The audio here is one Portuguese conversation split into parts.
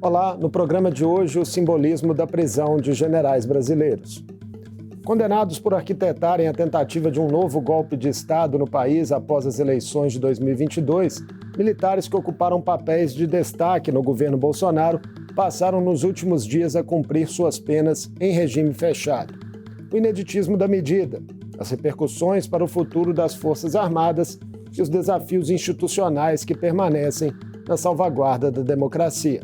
Olá, no programa de hoje, o simbolismo da prisão de generais brasileiros. Condenados por arquitetarem a tentativa de um novo golpe de Estado no país após as eleições de 2022, militares que ocuparam papéis de destaque no governo Bolsonaro passaram nos últimos dias a cumprir suas penas em regime fechado. O ineditismo da medida, as repercussões para o futuro das Forças Armadas e os desafios institucionais que permanecem na salvaguarda da democracia.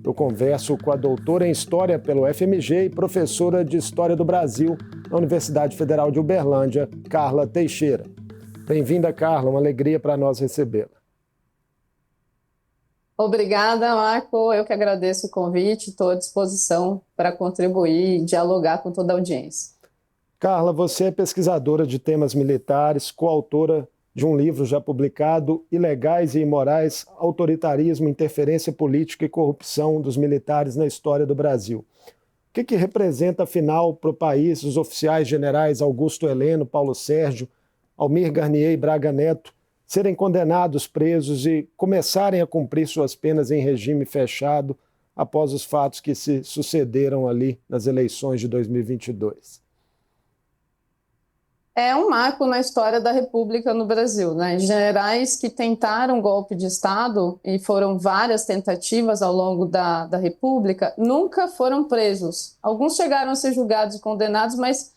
Eu converso com a doutora em História pelo FMG e professora de História do Brasil na Universidade Federal de Uberlândia, Carla Teixeira. Bem-vinda, Carla, uma alegria para nós recebê-la. Obrigada, Marco. Eu que agradeço o convite, estou à disposição para contribuir e dialogar com toda a audiência. Carla, você é pesquisadora de temas militares, coautora de um livro já publicado, Ilegais e Imorais, Autoritarismo, Interferência Política e Corrupção dos Militares na História do Brasil. O que representa, afinal, para o país os oficiais generais Augusto Heleno, Paulo Sérgio, Almir Garnier e Braga Neto serem condenados, presos e começarem a cumprir suas penas em regime fechado após os fatos que se sucederam ali nas eleições de 2022? É um marco na história da República no Brasil, né? Generais que tentaram golpe de Estado, e foram várias tentativas ao longo da República, nunca foram presos. Alguns chegaram a ser julgados e condenados, mas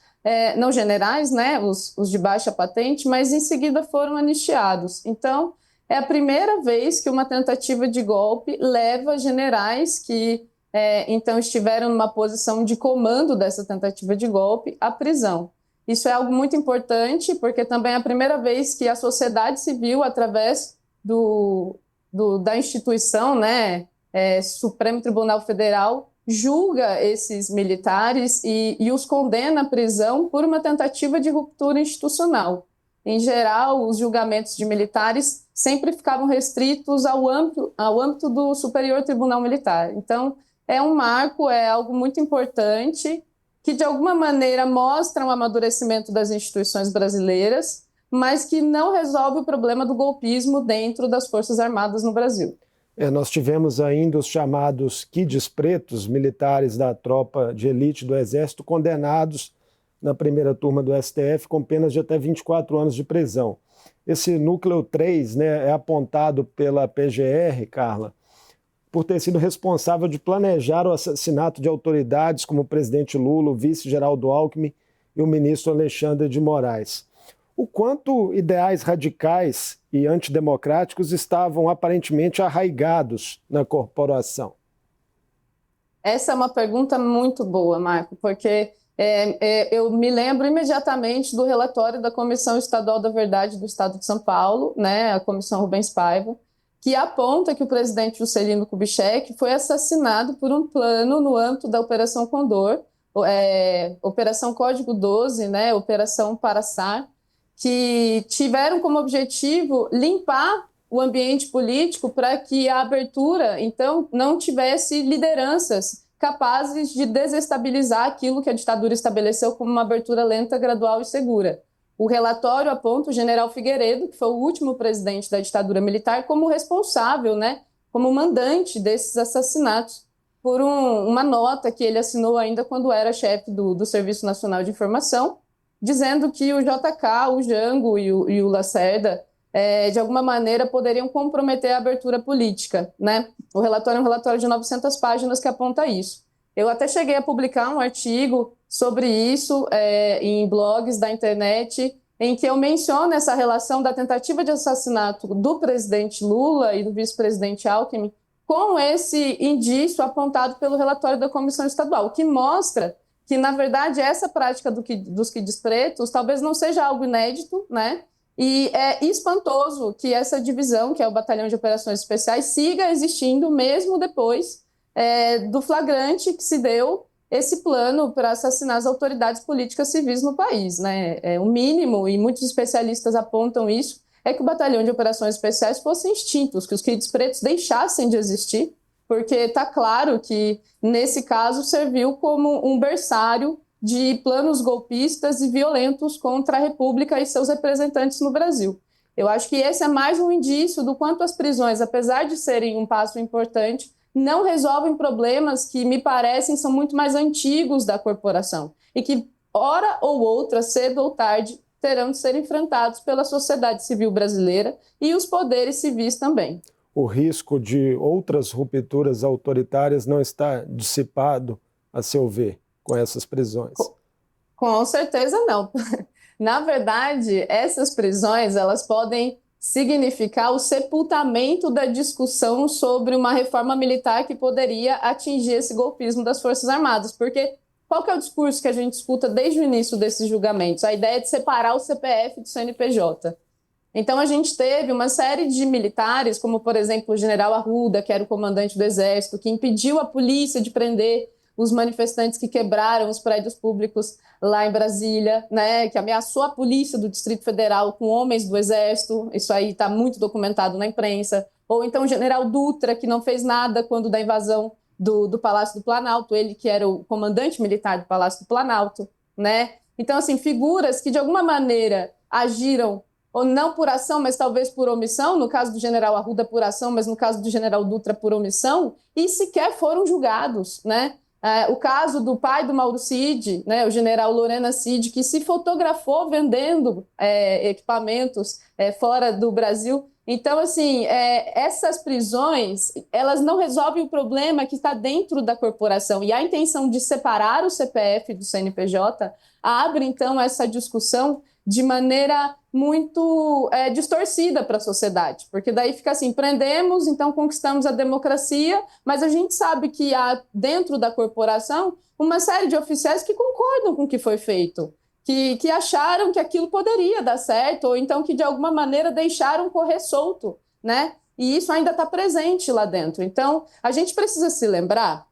não generais, né? Os de baixa patente, mas em seguida foram anistiados. Então, é a primeira vez que uma tentativa de golpe leva generais que então estiveram numa posição de comando dessa tentativa de golpe à prisão. Isso é algo muito importante, porque também é a primeira vez que a sociedade civil, através da instituição, né, Supremo Tribunal Federal, julga esses militares e os condena à prisão por uma tentativa de ruptura institucional. Em geral, os julgamentos de militares sempre ficavam restritos ao âmbito do Superior Tribunal Militar. Então, é um marco, é algo muito importante, que de alguma maneira mostra um amadurecimento das instituições brasileiras, mas que não resolve o problema do golpismo dentro das Forças Armadas no Brasil. Nós tivemos ainda os chamados quides pretos, militares da tropa de elite do Exército, condenados na primeira turma do STF com penas de até 24 anos de prisão. Esse núcleo 3, né, é apontado pela PGR, Carla, por ter sido responsável de planejar o assassinato de autoridades como o presidente Lula, o vice Geraldo Alckmin e o ministro Alexandre de Moraes. O quanto ideais radicais e antidemocráticos estavam aparentemente arraigados na corporação? Essa é uma pergunta muito boa, Marco, porque eu me lembro imediatamente do relatório da Comissão Estadual da Verdade do Estado de São Paulo, né, a Comissão Rubens Paiva, que aponta que o presidente Juscelino Kubitschek foi assassinado por um plano no âmbito da Operação Condor, Operação Código 12, né, Operação Paraçar, que tiveram como objetivo limpar o ambiente político para que a abertura, então, não tivesse lideranças capazes de desestabilizar aquilo que a ditadura estabeleceu como uma abertura lenta, gradual e segura. O relatório aponta o general Figueiredo, que foi o último presidente da ditadura militar, como responsável, né, como mandante desses assassinatos, por uma nota que ele assinou ainda quando era chefe do Serviço Nacional de Informação, dizendo que o JK, o Jango e o Lacerda, de alguma maneira, poderiam comprometer a abertura política, né? O relatório é um relatório de 900 páginas que aponta isso. Eu até cheguei a publicar um artigo sobre isso em blogs da internet, em que eu menciono essa relação da tentativa de assassinato do presidente Lula e do vice-presidente Alckmin com esse indício apontado pelo relatório da Comissão Estadual, que mostra que, na verdade, essa prática dos quides pretos talvez não seja algo inédito, né? E é espantoso que essa divisão, que é o Batalhão de Operações Especiais, siga existindo mesmo depois do flagrante que se deu esse plano para assassinar as autoridades políticas civis no país, né? O mínimo, e muitos especialistas apontam isso, é que o Batalhão de Operações Especiais fosse extinto, que os quides pretos deixassem de existir, porque está claro que, nesse caso, serviu como um berçário de planos golpistas e violentos contra a República e seus representantes no Brasil. Eu acho que esse é mais um indício do quanto as prisões, apesar de serem um passo importante, não resolvem problemas que me parecem são muito mais antigos da corporação e que, hora ou outra, cedo ou tarde, terão de ser enfrentados pela sociedade civil brasileira e os poderes civis também. O risco de outras rupturas autoritárias não está dissipado, a seu ver, com essas prisões? Com certeza não. Na verdade, essas prisões elas podem significar o sepultamento da discussão sobre uma reforma militar que poderia atingir esse golpismo das Forças Armadas, porque qual que é o discurso que a gente escuta desde o início desses julgamentos? A ideia de separar o CPF do CNPJ. Então, a gente teve uma série de militares, como, por exemplo, o general Arruda, que era o comandante do Exército, que impediu a polícia de prender os manifestantes que quebraram os prédios públicos lá em Brasília, né, que ameaçou a polícia do Distrito Federal com homens do Exército. Isso aí está muito documentado na imprensa. Ou então o general Dutra, que não fez nada quando da invasão do Palácio do Planalto, ele que era o comandante militar do Palácio do Planalto, né? Então, assim, figuras que de alguma maneira agiram ou não por ação, mas talvez por omissão, no caso do general Arruda por ação, mas no caso do general Dutra por omissão, e sequer foram julgados, né? O caso do pai do Mauro Cid, né, o general Lorena Cid, que se fotografou vendendo equipamentos fora do Brasil. Então, assim, essas prisões, elas não resolvem o problema que está dentro da corporação. E a intenção de separar o CPF do CNPJ abre, então, essa discussão de maneira muito distorcida para a sociedade, porque daí fica assim, prendemos, então conquistamos a democracia, mas a gente sabe que há dentro da corporação uma série de oficiais que concordam com o que foi feito, que acharam que aquilo poderia dar certo, ou então que de alguma maneira deixaram correr solto, né? E isso ainda está presente lá dentro. Então, a gente precisa se lembrar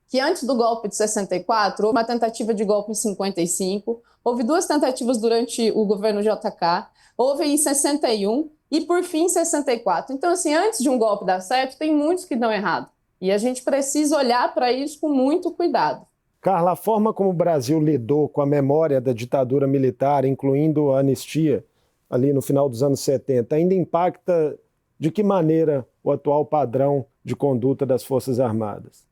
que antes do golpe de 64, houve uma tentativa de golpe em 55, houve 2 tentativas durante o governo JK, houve em 61 e, por fim, em 64. Então, assim, antes de um golpe dar certo, tem muitos que dão errado. E a gente precisa olhar para isso com muito cuidado. Carla, a forma como o Brasil lidou com a memória da ditadura militar, incluindo a anistia, ali no final dos anos 70, ainda impacta de que maneira o atual padrão de conduta das Forças Armadas?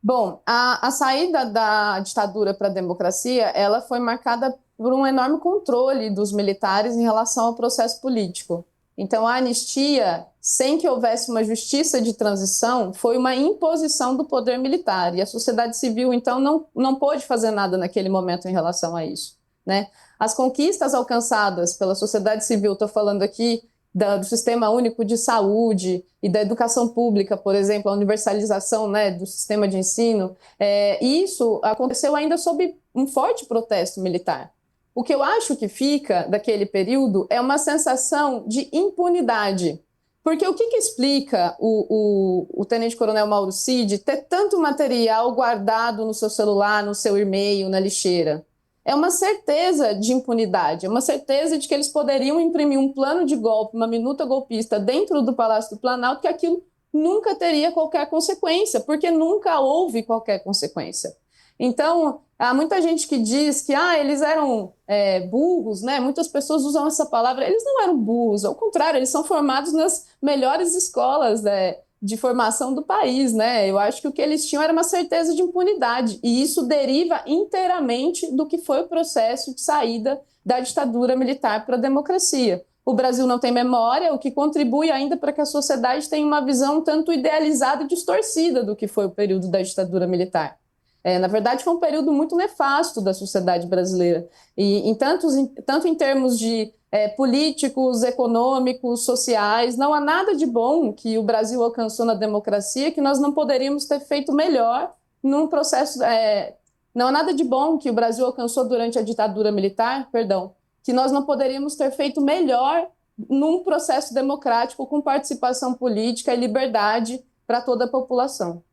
Bom, a saída da ditadura para a democracia, ela foi marcada por um enorme controle dos militares em relação ao processo político. Então, a anistia, sem que houvesse uma justiça de transição, foi uma imposição do poder militar. E a sociedade civil, então, não pôde fazer nada naquele momento em relação a isso, né? As conquistas alcançadas pela sociedade civil, estou falando aqui do Sistema Único de Saúde e da educação pública, por exemplo, a universalização, né, do sistema de ensino, isso aconteceu ainda sob um forte protesto militar. O que eu acho que fica daquele período é uma sensação de impunidade. Porque o que explica o tenente-coronel Mauro Cid ter tanto material guardado no seu celular, no seu e-mail, na lixeira? É uma certeza de impunidade, é uma certeza de que eles poderiam imprimir um plano de golpe, uma minuta golpista dentro do Palácio do Planalto, que aquilo nunca teria qualquer consequência, porque nunca houve qualquer consequência. Então, há muita gente que diz que eles eram burros, né? Muitas pessoas usam essa palavra. Eles não eram burros, ao contrário, eles são formados nas melhores escolas de formação do país, né? Eu acho que o que eles tinham era uma certeza de impunidade, e isso deriva inteiramente do que foi o processo de saída da ditadura militar para a democracia. O Brasil não tem memória, o que contribui ainda para que a sociedade tenha uma visão tanto idealizada e distorcida do que foi o período da ditadura militar. Na verdade, foi um período muito nefasto da sociedade brasileira, e tanto em termos de políticos, econômicos, sociais, não há nada de bom que o Brasil alcançou na democracia que nós não poderíamos ter feito melhor num processo. Não há nada de bom que o Brasil alcançou durante a ditadura militar, que nós não poderíamos ter feito melhor num processo democrático com participação política e liberdade para toda a população.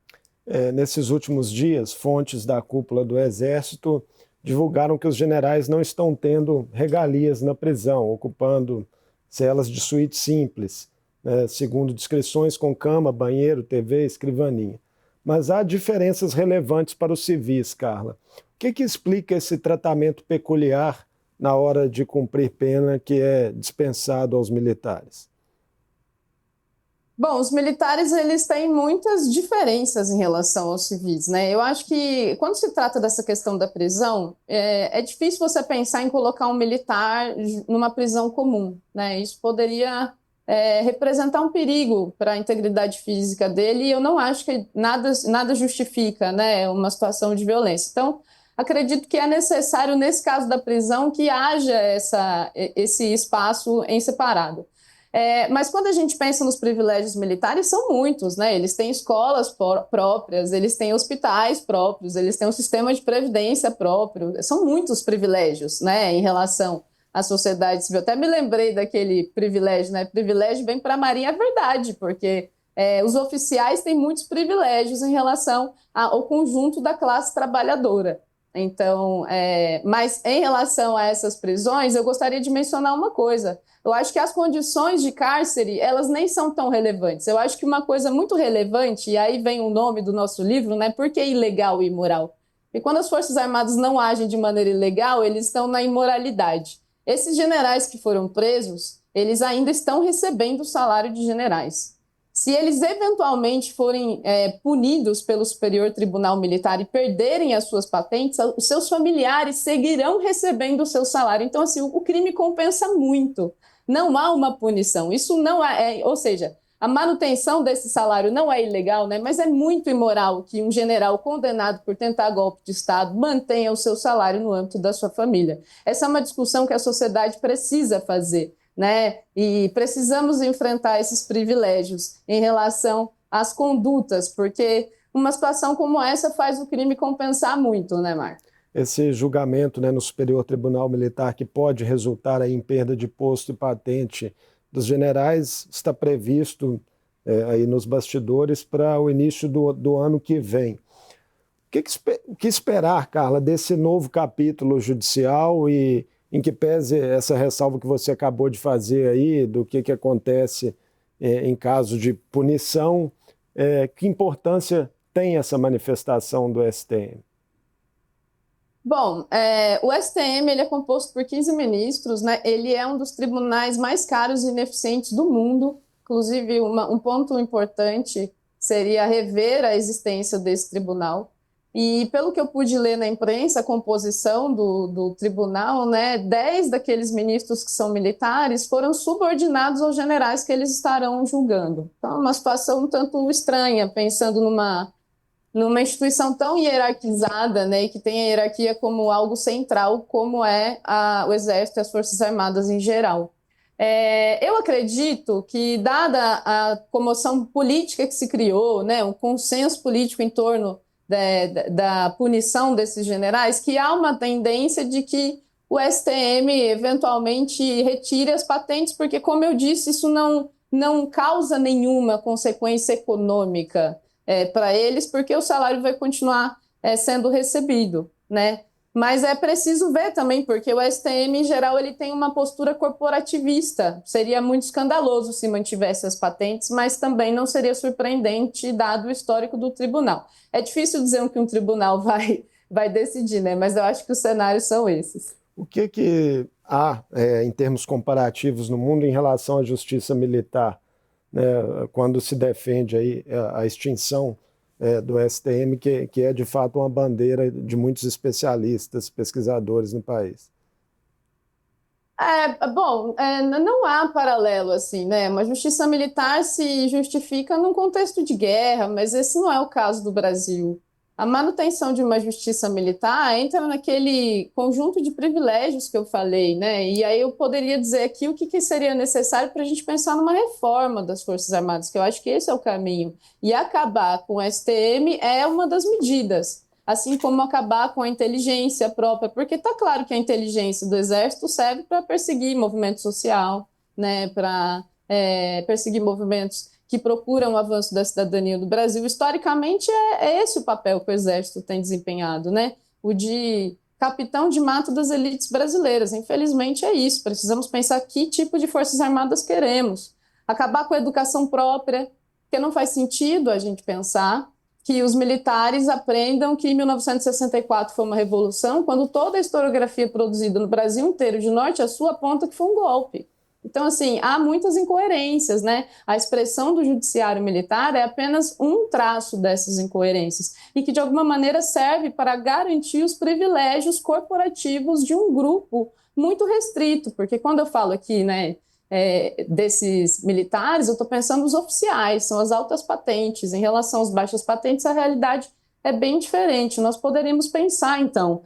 Nesses últimos dias, fontes da cúpula do Exército divulgaram que os generais não estão tendo regalias na prisão, ocupando celas de suíte simples, segundo descrições com cama, banheiro, TV, escrivaninha. Mas há diferenças relevantes para os civis, Carla. O que explica esse tratamento peculiar na hora de cumprir pena que é dispensado aos militares? Bom, os militares eles têm muitas diferenças em relação aos civis, né? Eu acho que quando se trata dessa questão da prisão, é difícil você pensar em colocar um militar numa prisão comum, né? Isso poderia representar um perigo para a integridade física dele e eu não acho que nada justifica, né, uma situação de violência. Então, acredito que é necessário, nesse caso da prisão, que haja esse espaço em separado. Mas quando a gente pensa nos privilégios militares, são muitos, né? Eles têm escolas próprias, eles têm hospitais próprios, eles têm um sistema de previdência próprio. São muitos privilégios, né, em relação à sociedade civil. Até me lembrei daquele privilégio, né? Privilégio vem para a Marinha, é verdade, porque os oficiais têm muitos privilégios em relação ao conjunto da classe trabalhadora. Então, mas em relação a essas prisões, eu gostaria de mencionar uma coisa. Eu acho que as condições de cárcere, elas nem são tão relevantes. Eu acho que uma coisa muito relevante, e aí vem o nome do nosso livro, né? Por que ilegal e imoral? E quando as Forças Armadas não agem de maneira ilegal, eles estão na imoralidade. Esses generais que foram presos, eles ainda estão recebendo o salário de generais. Se eles eventualmente forem punidos pelo Superior Tribunal Militar e perderem as suas patentes, os seus familiares seguirão recebendo o seu salário. Então, assim, o crime compensa muito. Não há uma punição. Isso não ou seja, a manutenção desse salário não é ilegal, né? Mas é muito imoral que um general condenado por tentar golpe de Estado mantenha o seu salário no âmbito da sua família. Essa é uma discussão que a sociedade precisa fazer, né? E precisamos enfrentar esses privilégios em relação às condutas, porque uma situação como essa faz o crime compensar muito, né, Marco? Esse julgamento, né, no Superior Tribunal Militar, que pode resultar aí em perda de posto e patente dos generais, está previsto aí nos bastidores para o início do ano que vem. O que esperar, Carla, desse novo capítulo judicial e em que pese essa ressalva que você acabou de fazer aí, do que acontece em caso de punição, que importância tem essa manifestação do STM? Bom, o STM ele é composto por 15 ministros, né? Ele é um dos tribunais mais caros e ineficientes do mundo. Inclusive, um ponto importante seria rever a existência desse tribunal. E, pelo que eu pude ler na imprensa, a composição do tribunal, né, 10 daqueles ministros que são militares foram subordinados aos generais que eles estarão julgando. Então, é uma situação um tanto estranha, pensando numa instituição tão hierarquizada, né, e que tem a hierarquia como algo central, como é o Exército e as Forças Armadas em geral. Eu acredito que, dada a comoção política que se criou, né, um consenso político em torno da punição desses generais, que há uma tendência de que o STM eventualmente retire as patentes, porque, como eu disse, isso não causa nenhuma consequência econômica para eles, porque o salário vai continuar sendo recebido, né? Mas é preciso ver também, porque o STM, em geral, ele tem uma postura corporativista. Seria muito escandaloso se mantivesse as patentes, mas também não seria surpreendente, dado o histórico do tribunal. É difícil dizer o que um tribunal vai decidir, né? Mas eu acho que os cenários são esses. O que há, em termos comparativos, no mundo em relação à justiça militar, né, quando se defende aí a extinção do STM, que é de fato uma bandeira de muitos especialistas, pesquisadores no país? Bom, não há paralelo assim, né? Uma justiça militar se justifica num contexto de guerra, mas esse não é o caso do Brasil. A manutenção de uma justiça militar entra naquele conjunto de privilégios que eu falei, né? E aí eu poderia dizer aqui o que seria necessário para a gente pensar numa reforma das Forças Armadas, que eu acho que esse é o caminho. E acabar com o STM é uma das medidas, assim como acabar com a inteligência própria, porque está claro que a inteligência do Exército serve para perseguir movimento social, né? Para perseguir movimentos que procuram o avanço da cidadania do Brasil. Historicamente, é esse o papel que o Exército tem desempenhado, né? O de capitão de mato das elites brasileiras. Infelizmente, é isso. Precisamos pensar que tipo de Forças Armadas queremos. Acabar com a educação própria, porque não faz sentido a gente pensar que os militares aprendam que 1964 foi uma revolução, quando toda a historiografia produzida no Brasil inteiro, de norte a sul, aponta que foi um golpe. Então, assim, há muitas incoerências, né? A expressão do judiciário militar é apenas um traço dessas incoerências e que, de alguma maneira, serve para garantir os privilégios corporativos de um grupo muito restrito, porque quando eu falo aqui, né, desses militares, eu estou pensando nos oficiais, são as altas patentes. Em relação às baixas patentes, a realidade é bem diferente. Nós poderíamos pensar, então,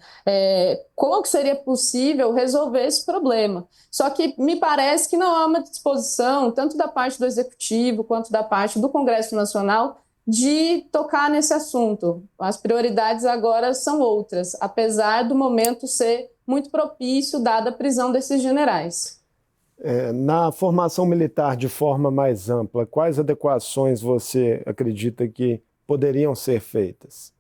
como que seria possível resolver esse problema. Só que me parece que não há uma disposição, tanto da parte do Executivo quanto da parte do Congresso Nacional, de tocar nesse assunto. As prioridades agora são outras, apesar do momento ser muito propício, dada a prisão desses generais. Na formação militar de forma mais ampla, quais adequações você acredita que poderiam ser feitas?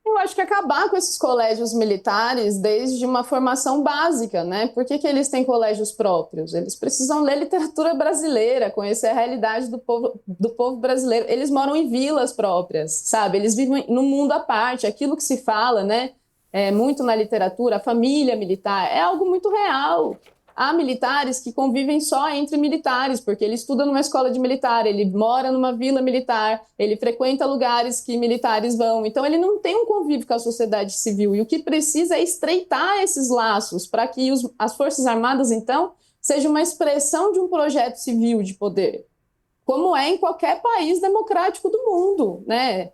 Eu acho que acabar com esses colégios militares desde uma formação básica, né? Por que eles têm colégios próprios? Eles precisam ler literatura brasileira, conhecer a realidade do povo brasileiro. Eles moram em vilas próprias, sabe? Eles vivem num mundo à parte. Aquilo que se fala, né? Muito na literatura, a família militar, é algo muito real. Há militares que convivem só entre militares, porque ele estuda numa escola de militar, ele mora numa vila militar, ele frequenta lugares que militares vão. Então, ele não tem um convívio com a sociedade civil. E o que precisa é estreitar esses laços para que as Forças Armadas, então, sejam uma expressão de um projeto civil de poder, como é em qualquer país democrático do mundo, né?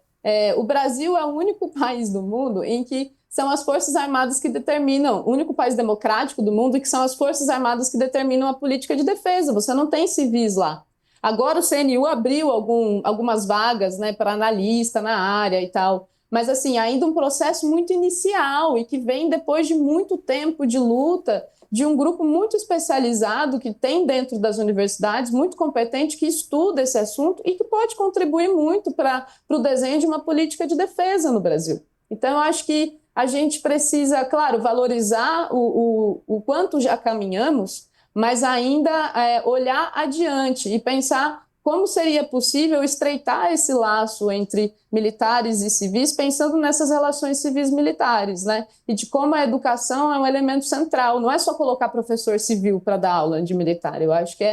O Brasil é o único país do mundo em que são as Forças Armadas que determinam, o único país democrático do mundo, e que são as Forças Armadas que determinam a política de defesa. Você não tem civis lá. Agora o CNU abriu algumas vagas, né, para analista na área e tal, mas assim, ainda um processo muito inicial e que vem depois de muito tempo de luta de um grupo muito especializado que tem dentro das universidades, muito competente, que estuda esse assunto e que pode contribuir muito para o desenho de uma política de defesa no Brasil. Então, eu acho que a gente precisa, claro, valorizar o quanto já caminhamos, mas ainda olhar adiante e pensar como seria possível estreitar esse laço entre militares e civis, pensando nessas relações civis-militares, né? E de como a educação é um elemento central. Não é só colocar professor civil para dar aula de militar. Eu acho que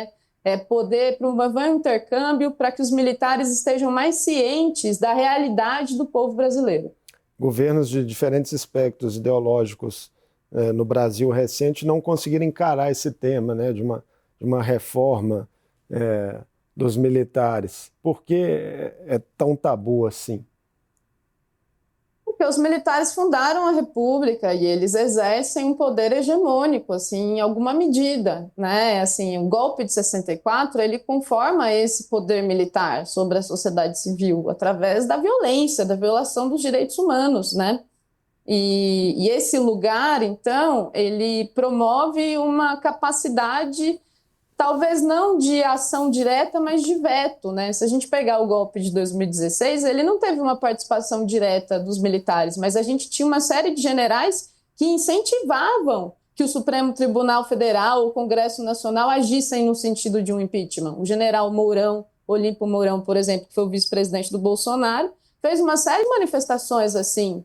é poder promover um intercâmbio para que os militares estejam mais cientes da realidade do povo brasileiro. Governos de diferentes espectros ideológicos no Brasil recente não conseguiram encarar esse tema, né, de uma reforma dos militares. Por que é tão tabu assim? Porque os militares fundaram a República e eles exercem um poder hegemônico, assim, em alguma medida, né? Assim, o golpe de 64, ele conforma esse poder militar sobre a sociedade civil através da violência, da violação dos direitos humanos, né? E esse lugar, então, ele promove uma capacidade, talvez não de ação direta, mas de veto, né? Se a gente pegar o golpe de 2016, ele não teve uma participação direta dos militares, mas a gente tinha uma série de generais que incentivavam que o Supremo Tribunal Federal, o Congresso Nacional agissem no sentido de um impeachment. O general Mourão, Olímpio Mourão, por exemplo, que foi o vice-presidente do Bolsonaro, fez uma série de manifestações assim,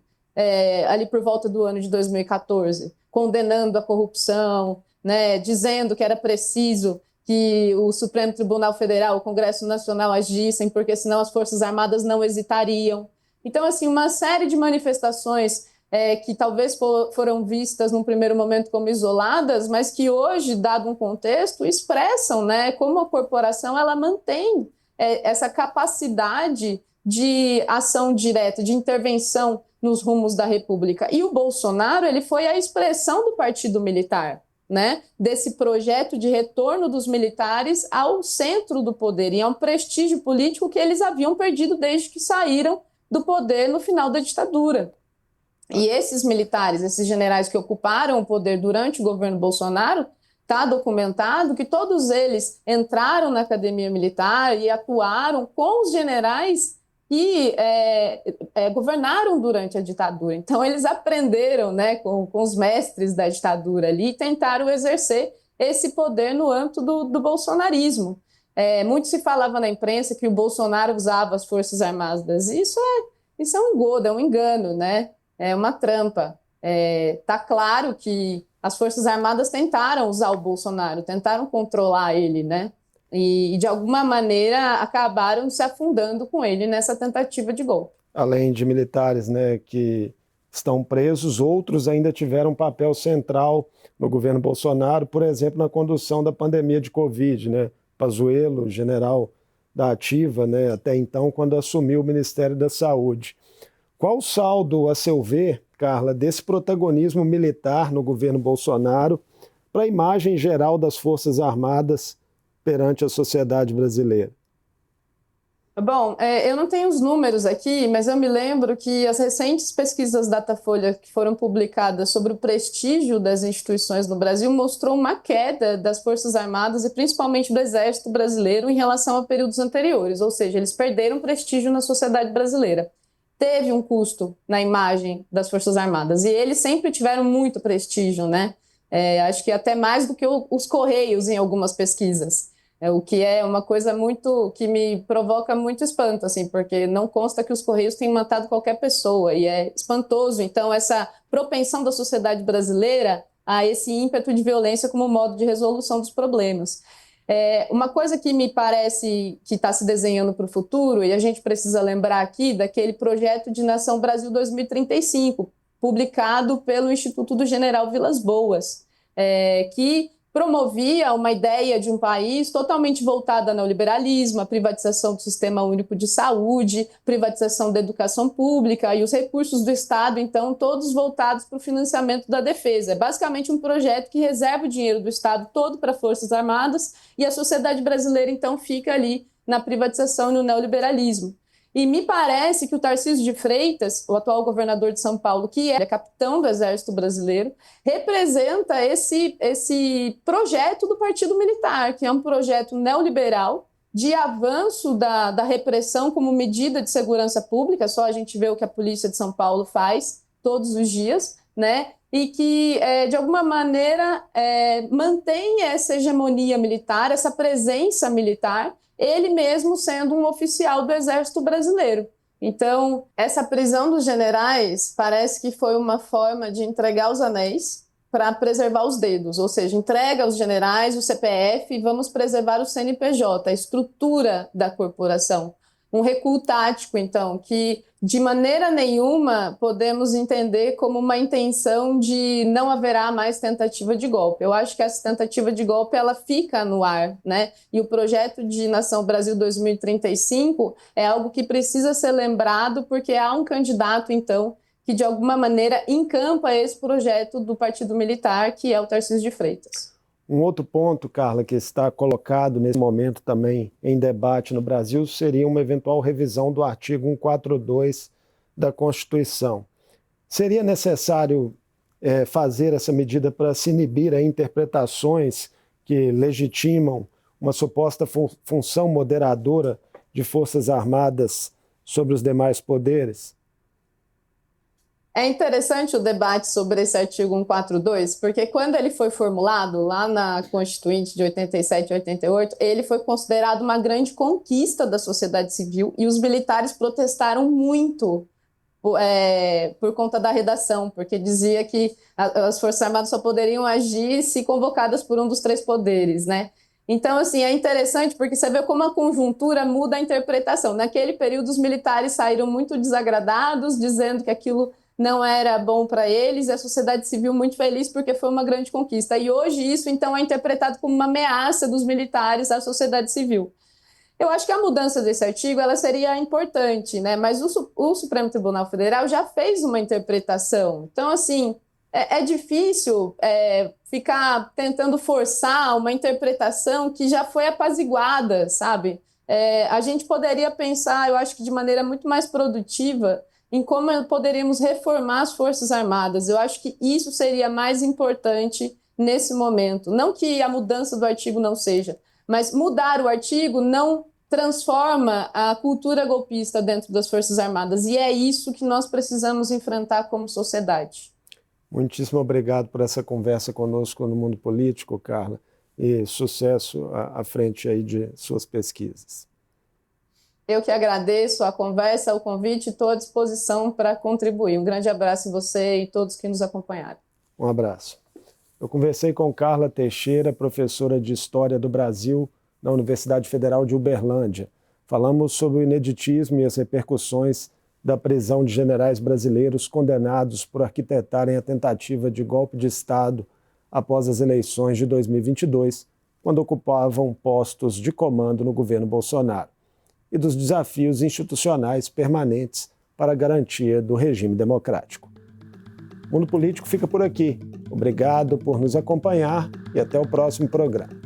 ali por volta do ano de 2014, condenando a corrupção, né, dizendo que era preciso que o Supremo Tribunal Federal, o Congresso Nacional agissem, porque senão as Forças Armadas não hesitariam. Então, assim, uma série de manifestações que talvez foram vistas num primeiro momento como isoladas, mas que hoje, dado um contexto, expressam, né, como a corporação ela mantém essa capacidade de ação direta, de intervenção nos rumos da República. E o Bolsonaro, ele foi a expressão do partido militar, né, desse projeto de retorno dos militares ao centro do poder e a um prestígio político que eles haviam perdido desde que saíram do poder no final da ditadura. E esses militares, esses generais que ocuparam o poder durante o governo Bolsonaro, está documentado que todos eles entraram na academia militar e atuaram com os generais que governaram durante a ditadura. Então, eles aprenderam, né, com os mestres da ditadura ali e tentaram exercer esse poder no âmbito do bolsonarismo. Muito se falava na imprensa que o Bolsonaro usava as Forças Armadas. Isso é um engodo, é um engano, né? É uma trampa. Tá claro que as Forças Armadas tentaram usar o Bolsonaro, tentaram controlar ele, né? E de alguma maneira acabaram se afundando com ele nessa tentativa de golpe. Além de militares, né, que estão presos, outros ainda tiveram um papel central no governo Bolsonaro, por exemplo, na condução da pandemia de Covid, né? Pazuello, general da Ativa, né, até então, quando assumiu o Ministério da Saúde. Qual o saldo, a seu ver, Carla, desse protagonismo militar no governo Bolsonaro para a imagem geral das Forças Armadas perante a sociedade brasileira? Bom, eu não tenho os números aqui, mas eu me lembro que as recentes pesquisas Datafolha que foram publicadas sobre o prestígio das instituições no Brasil mostrou uma queda das Forças Armadas e principalmente do Exército Brasileiro em relação a períodos anteriores, ou seja, eles perderam prestígio na sociedade brasileira. Teve um custo na imagem das Forças Armadas e eles sempre tiveram muito prestígio, né? Acho que até mais do que os Correios em algumas pesquisas. O que é uma coisa muito que me provoca muito espanto, assim, porque não consta que os Correios tenham matado qualquer pessoa e é espantoso. Então, essa propensão da sociedade brasileira a esse ímpeto de violência como modo de resolução dos problemas. Uma coisa que me parece que está se desenhando para o futuro, e a gente precisa lembrar aqui daquele projeto de Nação Brasil 2035, publicado pelo Instituto do General Vilas Boas, que promovia uma ideia de um país totalmente voltada ao neoliberalismo, a privatização do Sistema Único de Saúde, privatização da educação pública e os recursos do Estado, então, todos voltados para o financiamento da defesa. É basicamente um projeto que reserva o dinheiro do Estado todo para Forças Armadas e a sociedade brasileira, então, fica ali na privatização e no neoliberalismo. E me parece que o Tarcísio de Freitas, o atual governador de São Paulo, que é capitão do Exército Brasileiro, representa esse projeto do Partido Militar, que é um projeto neoliberal de avanço da repressão como medida de segurança pública, só a gente vê o que a Polícia de São Paulo faz todos os dias, né? E que, de alguma maneira, mantém essa hegemonia militar, essa presença militar, ele mesmo sendo um oficial do Exército Brasileiro. Então, essa prisão dos generais parece que foi uma forma de entregar os anéis para preservar os dedos, ou seja, entrega aos generais o CPF e vamos preservar o CNPJ, a estrutura da corporação. Um recuo tático, então, que de maneira nenhuma podemos entender como uma intenção de não haverá mais tentativa de golpe. Eu acho que essa tentativa de golpe ela fica no ar, né? E o projeto de Nação Brasil 2035 é algo que precisa ser lembrado porque há um candidato, então, que de alguma maneira encampa esse projeto do Partido Militar, que é o Tarcísio de Freitas. Um outro ponto, Carla, que está colocado nesse momento também em debate no Brasil seria uma eventual revisão do artigo 142 da Constituição. Seria necessário fazer essa medida para se inibir a interpretações que legitimam uma suposta função moderadora de Forças Armadas sobre os demais poderes? É interessante o debate sobre esse artigo 142, porque quando ele foi formulado lá na Constituinte de 87 e 88, ele foi considerado uma grande conquista da sociedade civil e os militares protestaram muito por conta da redação, porque dizia que as Forças Armadas só poderiam agir se convocadas por um dos três poderes, né? Então, assim, é interessante porque você vê como a conjuntura muda a interpretação. Naquele período, os militares saíram muito desagradados, dizendo que aquilo não era bom para eles, e a sociedade civil muito feliz porque foi uma grande conquista. E hoje isso, então, é interpretado como uma ameaça dos militares à sociedade civil. Eu acho que a mudança desse artigo ela seria importante, né? Mas o Supremo Tribunal Federal já fez uma interpretação. Então, assim, é difícil ficar tentando forçar uma interpretação que já foi apaziguada, sabe? A gente poderia pensar, eu acho que de maneira muito mais produtiva, em como poderíamos reformar as Forças Armadas. Eu acho que isso seria mais importante nesse momento. Não que a mudança do artigo não seja, mas mudar o artigo não transforma a cultura golpista dentro das Forças Armadas. E é isso que nós precisamos enfrentar como sociedade. Muitíssimo obrigado por essa conversa conosco no Mundo Político, Carla, e sucesso à frente aí de suas pesquisas. Eu que agradeço a conversa, o convite e estou à disposição para contribuir. Um grande abraço em você e todos que nos acompanharam. Um abraço. Eu conversei com Carla Teixeira, professora de História do Brasil na Universidade Federal de Uberlândia. Falamos sobre o ineditismo e as repercussões da prisão de generais brasileiros condenados por arquitetarem a tentativa de golpe de Estado após as eleições de 2022, quando ocupavam postos de comando no governo Bolsonaro, e dos desafios institucionais permanentes para a garantia do regime democrático. O Mundo Político fica por aqui. Obrigado por nos acompanhar e até o próximo programa.